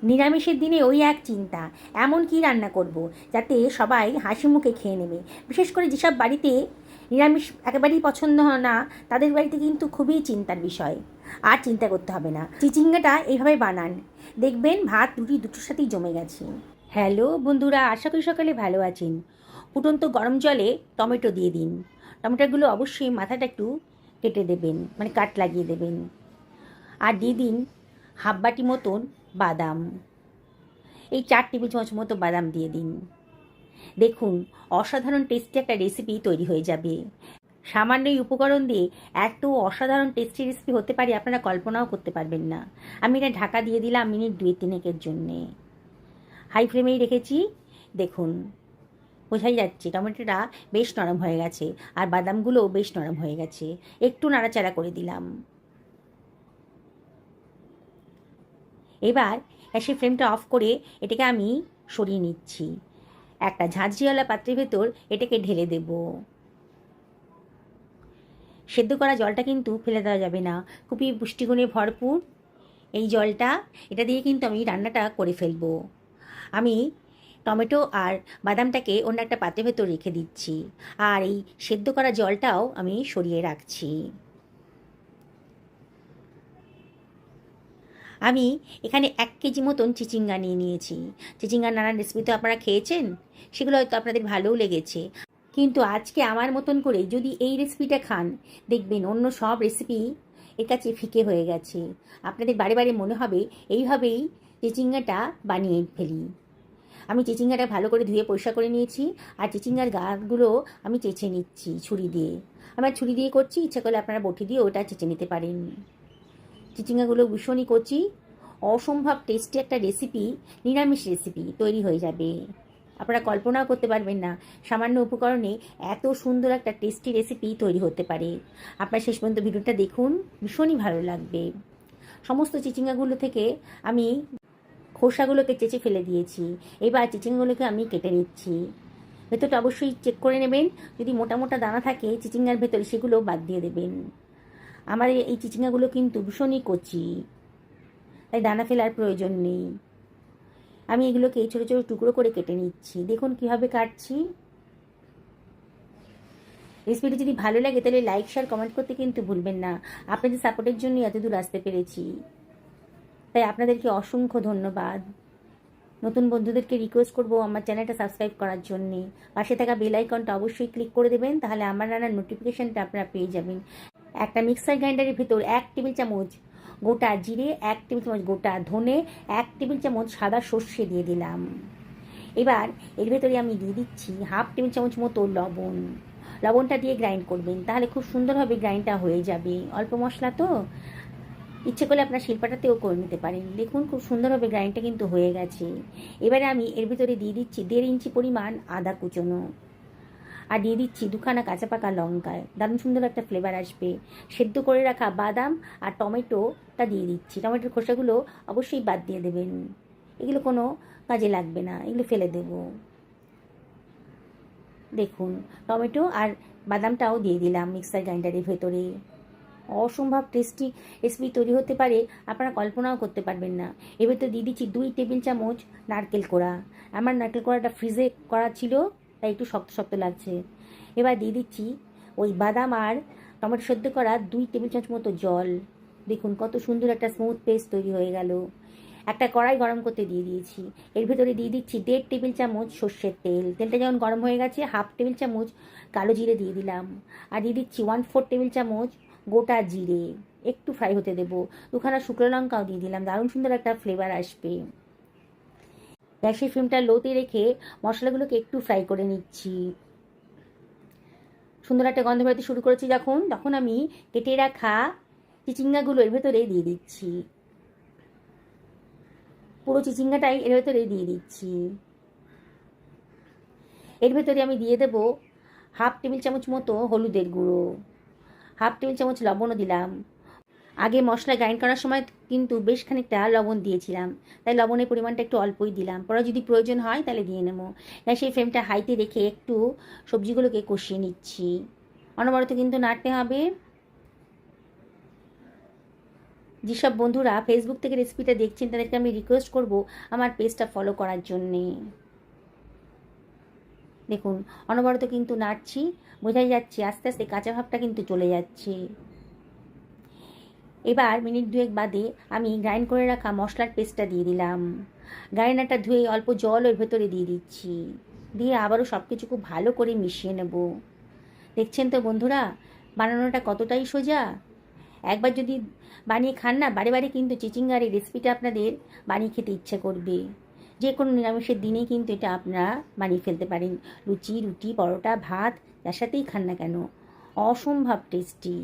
নিরামিষের দিনে ওই এক চিন্তা, এমন কি রান্না করব যাতে সবাই হাসি মুখে খেয়ে নেবে। বিশেষ করে যেসব বাড়িতে নিরামিষ একেবারেই পছন্দ হয় না, তাদের বাড়িতে কিন্তু খুবই চিন্তার বিষয়। আর চিন্তা করতে হবে না, চিচিঙ্গাটা এইভাবে বানান, দেখবেন ভাত রুটি দুটোর সাথেই জমে গেছে। হ্যালো বন্ধুরা, আশা করি সকালে ভালো আছেন। ফুটন্ত গরম জলে টমেটো দিয়ে দিন। টমেটোগুলো অবশ্যই মাথাটা একটু কেটে দেবেন, মানে কাট লাগিয়ে দেবেন। আর দিয়ে দিন হাফ বাটি মতন বাদাম, এই 4 টেবিল চামচ মতো বাদাম দিয়ে দিন। দেখুন, অসাধারণ টেস্টি একটা রেসিপি তৈরি হয়ে যাবে। সামান্য এই উপকরণ দিয়ে এত অসাধারণ টেস্টি রেসিপি হতে পারে আপনারা কল্পনাও করতে পারবেন না। আমি এটা ঢাকা দিয়ে দিলাম মিনিট 2-3 জন্যে। হাই ফ্লেমেই রেখেছি। দেখুন, বোঝাই যাচ্ছে টমেটোটা বেশ নরম হয়ে গেছে আর বাদামগুলোও বেশ নরম হয়ে গেছে। একটু নাড়াচাড়া করে দিলাম। এবার গ্যাসের ফ্লেমটা অফ করে এটাকে আমি সরিয়ে নিচ্ছি। একটা ঝাঁঝরিওয়ালা পাত্রের ভেতর এটাকে ঢেলে দেব। সেদ্ধ করা জলটা কিন্তু ফেলে দেওয়া যাবে না, খুবই পুষ্টিগুণে ভরপুর এই জলটা। এটা দিয়ে কিন্তু আমি রান্নাটা করে ফেলবো। আমি টমেটো আর বাদামটাকে অন্য একটা পাত্রের ভেতর রেখে দিচ্ছি, আর এই সেদ্ধ করা জলটাও আমি সরিয়ে রাখছি। আমি এখানে 1 কেজি মতন চিচিঙ্গা নিয়ে নিয়েছি। চিচিঙ্গার নানান রেসিপি তো আপনারা খেয়েছেন, সেগুলো হয়তো আপনাদের ভালোও লেগেছে। কিন্তু আজকে আমার মতন করে যদি এই রেসিপিটা খান, দেখবেন অন্য সব রেসিপি এর কাছে ফিকে হয়ে গেছে। আপনাদের বারে বারে মনে হবে এইভাবেই চিচিঙ্গাটা বানিয়ে ফেলি। আমি চিচিঙ্গাটা ভালো করে ধুয়ে পরিষ্কার করে নিয়েছি, আর চিচিঙ্গার গাগুলো আমি চেঁচে নিচ্ছি ছুরি দিয়ে। আমার ছুরি দিয়ে করছি, ইচ্ছা করলে আপনারা বটি দিয়ে ওটা চেঁচে নিতে পারেন। চিচিঙ্গাগুলো ভীষণই কচি, অসম্ভব টেস্টি একটা রেসিপি, নিরামিষ রেসিপি তৈরি হয়ে যাবে। আপনারা কল্পনাও করতে পারবেন না সামান্য উপকরণে এত সুন্দর একটা টেস্টি রেসিপি তৈরি হতে পারে। আপনারা শেষ পর্যন্ত ভিডিওটা দেখুন, ভীষণই ভালো লাগবে। সমস্ত চিচিঙ্গাগুলো থেকে আমি খোসাগুলোকে চেঁচে ফেলে দিয়েছি। এবার চিচিঙ্গাগুলোকে আমি কেটে নিচ্ছি। ভেতরটা অবশ্যই চেক করে নেবেন, যদি মোটা মোটা দানা থাকে চিচিঙ্গার ভেতরে সেগুলো বাদ দিয়ে দেবেন। আমার এই চিচিঙ্গাগুলো কিন্তু ভীষণই কচি, তাই দানা ফেলার প্রয়োজন নেই। আমি এগুলোকে ছোটো ছোটো টুকরো করে কেটে নিচ্ছি। দেখুন কীভাবে কাটছি। রেসিপিটি যদি ভালো লাগে তাহলে লাইক শেয়ার কমেন্ট করতে কিন্তু ভুলবেন না। আপনাদের সাপোর্টের জন্যই এত দূর আসতে পেরেছি, তাই আপনাদেরকে অসংখ্য ধন্যবাদ। নতুন বন্ধুদেরকে রিকোয়েস্ট করবো আমার চ্যানেলটা সাবস্ক্রাইব করার জন্যে। পাশে থাকা বেল আইকনটা অবশ্যই ক্লিক করে দেবেন, তাহলে আমার রান্নার নোটিফিকেশানটা আপনারা পেয়ে যাবেন। একটা মিক্সার গ্রাইন্ডারের ভেতর 1 টেবিল চামচ গোটা জিরে, 1 টেবিল চামচ গোটা ধনে, 1 টেবিল চামচ সাদা সর্ষে দিয়ে দিলাম। এবার এর ভেতরে আমি দিয়ে দিচ্ছি হাফ টেবিল চামচ মতো লবণ। লবণটা দিয়ে গ্রাইন্ড করবেন, তাহলে খুব সুন্দরভাবে গ্রাইন্ডটা হয়ে যাবে। অল্প মশলা তো, ইচ্ছে করলে আপনার শিলপাটাতেও করে নিতে পারেন। দেখুন খুব সুন্দরভাবে গ্রাইন্ডটা কিন্তু হয়ে গেছে। এবারে আমি এর ভিতরে দিয়ে দিচ্ছি 1.5 ইঞ্চি পরিমাণ আদা কুচোনো, আর দিয়ে দিচ্ছি 2খানা কাঁচা পাকা লঙ্কা। দারুণ সুন্দর একটা ফ্লেভার আসবে। সেদ্ধ করে রাখা বাদাম আর টমেটোটা দিয়ে দিচ্ছি। টমেটোর খোসাগুলো অবশ্যই বাদ দিয়ে দেবেন, এগুলো কোনো কাজে লাগবে না, এগুলো ফেলে দেব। দেখুন টমেটো আর বাদামটাও দিয়ে দিলাম মিক্সার গ্রাইন্ডারের ভেতরে। অসম্ভব টেস্টি রেসিপি তৈরি হতে পারে, আপনারা কল্পনাও করতে পারবেন না। এবার তো দিয়ে দিচ্ছি 2 টেবিল চামচ নারকেল কোড়া। আমার নারকেল কোড়াটা ফ্রিজে করা ছিল, তাই একটু শক্ত শক্ত লাগছে। এবার দিয়ে দিচ্ছি ওই বাদাম আর টমেটো সেদ্ধ করা 2 টেবিল চামচ মতো জল। দেখুন কত সুন্দর একটা স্মুথ পেস্ট তৈরি হয়ে গেল। একটা কড়াই গরম করতে দিয়ে দিয়েছি, এর ভেতরে দিয়ে দিচ্ছি 1.5 টেবিল চামচ সর্ষের তেল। তেলটা যখন গরম হয়ে গেছে হাফ টেবিল চামচ কালো জিরে দিয়ে দিলাম, আর দিয়ে দিচ্ছি 1/4 টেবিল চামচ গোটা জিরে। একটু ফ্রাই হতে দেবো। 2খানা শুকনো লঙ্কাও দিয়ে দিলাম, দারুণ সুন্দর একটা ফ্লেভার আসবে। গ্যাসের ফ্লেমটা লোতে রেখে মশলাগুলোকে একটু ফ্রাই করে নিচ্ছি। সুন্দর একটা গন্ধ বেরোতে শুরু করেছি যখন, তখন আমি কেটে রাখা চিচিঙ্গাগুলো এর ভেতরে দিয়ে দিচ্ছি। পুরো চিচিঙ্গাটাই এর ভেতরে দিয়ে দিচ্ছি। এর ভেতরে আমি দিয়ে দেবো হাফ টেবিল চামচ মতো হলুদের গুঁড়ো, হাফ টেবিল চামচ লবণও দিলাম। আগে মশলা গ্রাইন্ড করার সময় কিন্তু বেশ খানিকটা লবণ দিয়েছিলাম, তাই লবণের পরিমাণটা একটু অল্পই দিলাম। পরে যদি প্রয়োজন হয় তাহলে দিয়ে নেব। সেই ফ্লেমটা হাইতে রেখে একটু সবজিগুলোকে কষিয়ে নিচ্ছি। অনবরত কিন্তু নাড়তে হবে। যেসব বন্ধুরা ফেসবুক থেকে রেসিপিটা দেখছেন তাদেরকে আমি রিকোয়েস্ট করব আমার পেজটা ফলো করার জন্যে। দেখুন অনবরত কিন্তু নাড়ছি, বোঝাই যাচ্ছে আস্তে আস্তে কাঁচা ভাবটা কিন্তু চলে যাচ্ছে। এবার মিনিট 2 বাদে আমি গ্রাইন্ড করে রাখা মশলার পেস্টটা দিয়ে দিলাম। গ্রাইন্ডারটা ধুয়ে অল্প জল ওর ভেতরে দিয়ে দিচ্ছি, দিয়ে আবারও সব কিছু খুব ভালো করে মিশিয়ে নেব। দেখছেন তো বন্ধুরা বানানোটা কতটাই সোজা। একবার যদি বানিয়ে খান না, বারে বারে কিন্তু চিচিঙ্গার এই রেসিপিটা আপনাদের বানিয়ে খেতে ইচ্ছে করবে। যে কোনো নিরামিষের দিনেই কিন্তু এটা আপনারা বানিয়ে ফেলতে পারেন, লুচি, রুটি, পরোটা, ভাত যার সাথেই খান না কেন, অসম্ভব টেস্টি।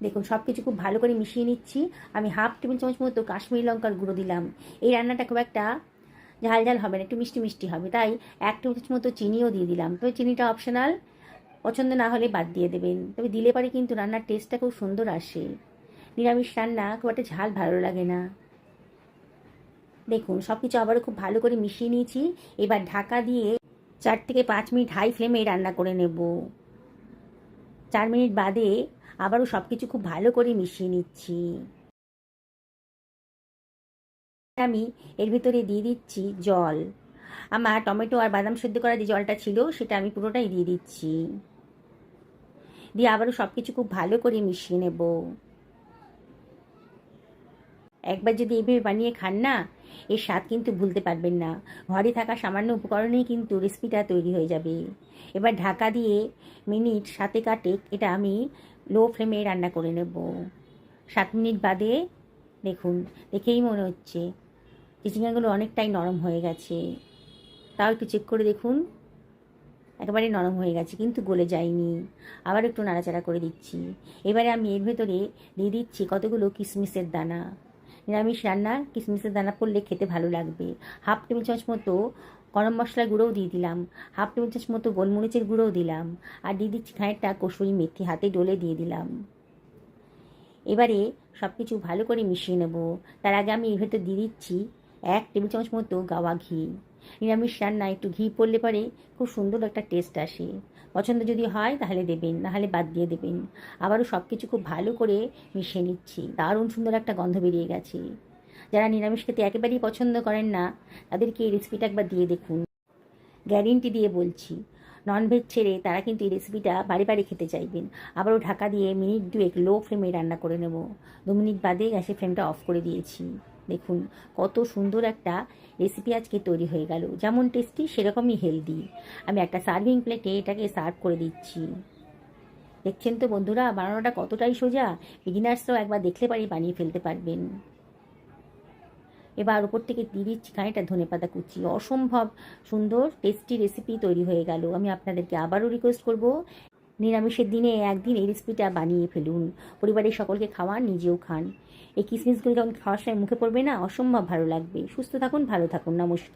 দেখুন সব কিছু খুব ভালো করে মিশিয়ে নিচ্ছি। আমি হাফ টেবিল চামচ মতো কাশ্মীরি লঙ্কার গুঁড়ো দিলাম। এই রান্নাটা খুব একটা ঝাল ঝাল হবে না, একটু মিষ্টি মিষ্টি হবে, তাই 1 টেবিল চামচ মতো চিনিও দিয়ে দিলাম। তবে চিনিটা অপশনাল, পছন্দ না হলে বাদ দিয়ে দেবেন, তবে দিলে পরে কিন্তু রান্নার টেস্টটা খুব সুন্দর আসে। নিরামিষ রান্না খুব একটা ঝাল ভালো লাগে না। দেখুন সব কিছু আবারও খুব ভালো করে মিশিয়ে নিয়েছি। এবার ঢাকা দিয়ে 4 থেকে 5 মিনিট হাই ফ্লেমে রান্না করে নেব। 4 মিনিট বাদে আবারও সব কিছু খুব ভালো করে মিশিয়ে নিচ্ছি। আমি এর ভিতরে দিয়ে দিচ্ছি জল। আমার টমেটো আর বাদাম সেদ্ধ করা যে জলটা ছিল সেটা আমি পুরোটাই দিয়ে দিচ্ছি, দিয়ে আবারও সব কিছু খুব ভালো করে মিশিয়ে নেব। একবার যদি এইভাবে বানিয়ে খান না, এর স্বাদ কিন্তু ভুলতে পারবেন না। ঘরে থাকা সামান্য উপকরণেই কিন্তু রেসিপিটা তৈরি হয়ে যাবে। এবার ঢাকা দিয়ে মিনিট 7 এটা আমি লো ফ্লেমে রান্না করে নেব। 7 মিনিট বাদে দেখুন, দেখেই মনে হচ্ছে চিচিঙ্গাগুলো অনেকটাই নরম হয়ে গেছে। তাও একটু চেক করে দেখুন, একেবারে নরম হয়ে গেছে কিন্তু গলে যায়নি। আবার একটু নাড়াচাড়া করে দিচ্ছি। এবারে আমি এর ভেতরে দিয়ে দিচ্ছি কতগুলো কিশমিশের দানা। নিরামিষ রান্না কিশমিশের দানা পড়লে খেতে ভালো লাগবে। হাফ টেবিল চামচ মতো গরম মশলার গুঁড়োও দিয়ে দিলাম, হাফ টেবিল চামচ মতো গোলমরিচের গুঁড়োও দিলাম, আর দিয়ে দিচ্ছি খানিকটা কসুরি মেথি হাতে ডলে দিয়ে দিলাম। এবারে সব কিছু ভালো করে মিশিয়ে নেব। তার আগে আমি এর ভেতর দিয়ে দিচ্ছি 1 টেবিল চামচ মতো গাওয়া ঘি। নিরামিষ রান্নায় একটু ঘি পড়লে পরে খুব সুন্দর একটা টেস্ট আসে। পছন্দ যদি হয় তাহলে দেবেন, নাহলে বাদ দিয়ে দেবেন। আবারও সব কিছু খুব ভালো করে মিশিয়ে নিচ্ছি। দারুণ সুন্দর একটা গন্ধ বেরিয়ে গেছে। যারা নিরামিষ খেতে একেবারেই পছন্দ করেন না তাদেরকে এই রেসিপিটা একবার দিয়ে দেখুন। গ্যারেন্টি দিয়ে বলছি, ননভেজ ছেড়ে তারা কিন্তু এই রেসিপিটা বারে বারে খেতে চাইবেন। আবারও ঢাকা দিয়ে মিনিট 2 লো ফ্লেমে রান্না করে নেব। 2 মিনিট বাদে গ্যাসের ফ্লেমটা অফ করে দিয়েছি। দেখুন কত সুন্দর একটা রেসিপি আজকে তৈরি হয়ে গেল, যেমন টেস্টি সেরকমই হেলদি। আমি একটা সার্ভিং প্লেটে এটাকে সার্ভ করে দিচ্ছি। দেখছেন তো বন্ধুরা বানানোটা কতটাই সোজা, বিগিনার্সরাও একবার দেখলে পারি বানিয়ে ফেলতে পারবেন। এবার উপর থেকে দিয়ে দিচ্ছি খানিকটা ধনেপাতা কুচি। অসম্ভব সুন্দর টেস্টি রেসিপি তৈরি হয়ে গেল। আমি আপনাদেরকে আবারও রিকোয়েস্ট করব, নিরামিষের দিনে একদিন এই রেসিপিটা বানিয়ে ফেলুন, পরিবারের সকলকে খাওয়ান, নিজেও খান। এই কিশমিশগুলো যখন খাওয়ার সময় মুখে পড়বে না, অসম্ভব ভালো লাগবে। সুস্থ থাকুন, ভালো থাকুন, নমস্কার।